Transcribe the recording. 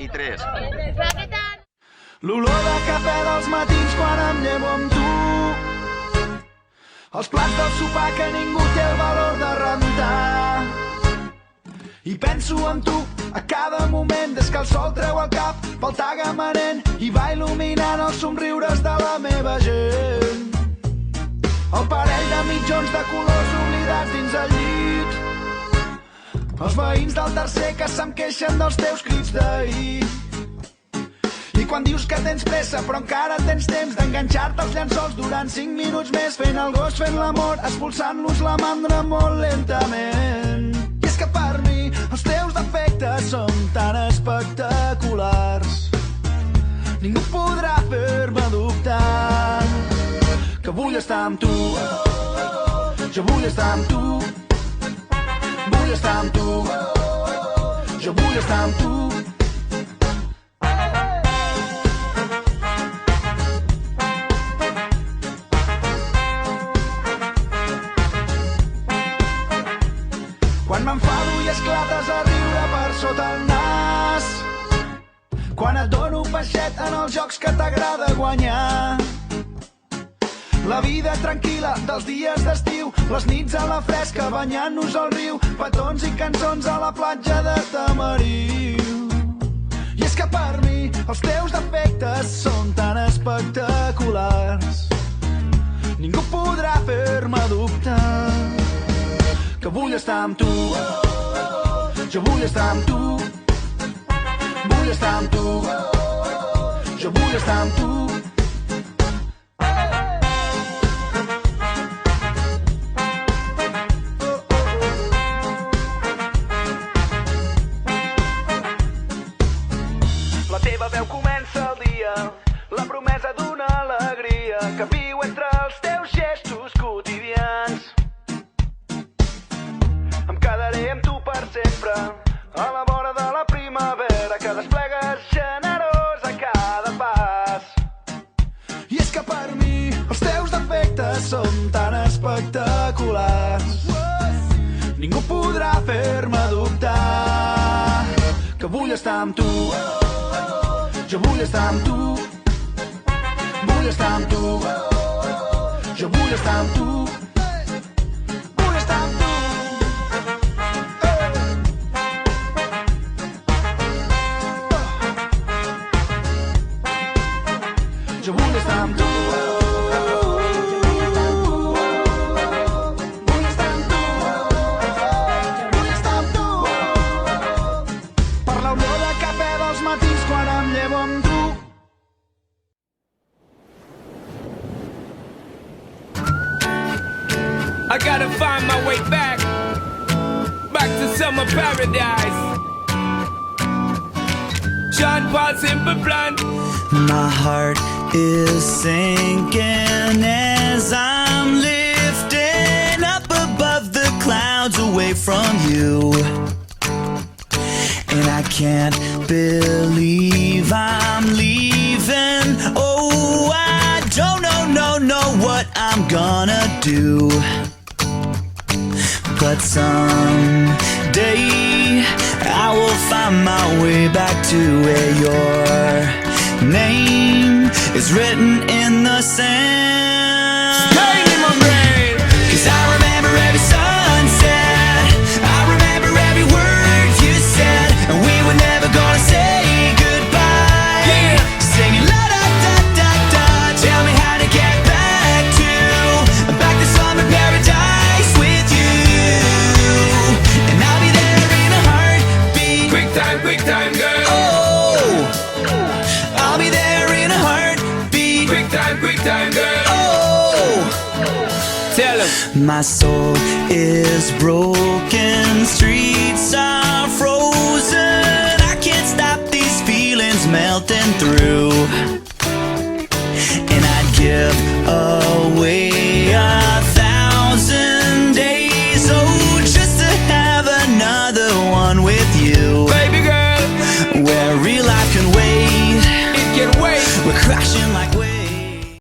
i 3. L'olor de cafè dels matins quan em llevo amb tu. Els plats del sopar que ningú té el valor de rentar. I penso en tu a cada moment des que el sol treu el cap pel tagamanent i va il·luminant els somriures de la meva gent. El parell de mitjons de colors oblidats dins el llit. Els veïns del tercer que se'm queixen dels teus crits d'ahir. I quan dius que tens pressa però encara tens temps d'enganxar-te als llençols durant 5 minuts més fent el gos, fent l'amor, expulsant-los la mandra molt lentament. I és que per mi els teus defectes són tan espectaculars. Ningú podrà fer-me dubtar que vull estar amb tu. Jo vull estar amb tu. Vull estar amb tu. Jo vull estar amb tu. Quan m'enfado i esclates a riure per sota el nas. Quan et dono peixet en els jocs que t'agrada guanyar. La vida tranquil·la dels dies d'estiu, les nits a la fresca banyant-nos al riu, petons i cançons a la platja de Tamariu. I és que per mi els teus defectes són tan espectaculars. Ningú podrà fer-me dubtar que vull estar amb tu. Jo vull estar amb tu. Vull estar amb tu. Jo vull estar amb tu. La teva veu comença el dia, la promesa d'una alegria que viu entre els teus gestos quotidians. Em quedaré amb tu per sempre, a la vora de la primavera que desplegues generós a cada pas. I és que per mi els teus defectes són tan espectaculars. Ningú podrà fer-me dubtar que vull estar amb tu. Jo vull estar amb tu. Vull estar amb tu. Jo vull estar amb tu. Vull estar amb tu. Jo vull estar amb tu. Vull estar amb tu. Vull estar amb tu. Per l'olor de cafè dels matins quan em llevo amb tu. I gotta find my way back to summer paradise. Sean Paul, Simple Plan. My heart is sinking as I'm lifting up above the clouds away from you. And I can't believe I'm leaving. Oh, I don't know what I'm gonna do. But someday I will find my way back to where your name is written in the sand. Pain in my brain. 'Cause I remember every sunset, I remember every word you said, and we were never gonna say goodbye. Yeah. Singing la da da da da. Tell me how to get back to summer paradise with you. And I'll be there in a heartbeat. Quick time, girl. Oh, I'll be there in a heartbeat. Quick time, girl. Oh, Tell him. my soul is broken, streets are frozen. I can't stop these feelings melting through. And I'd give away 1,000 days, oh, just to have another one with you. Baby girl, Where real life can wait, it can wait. we're crashing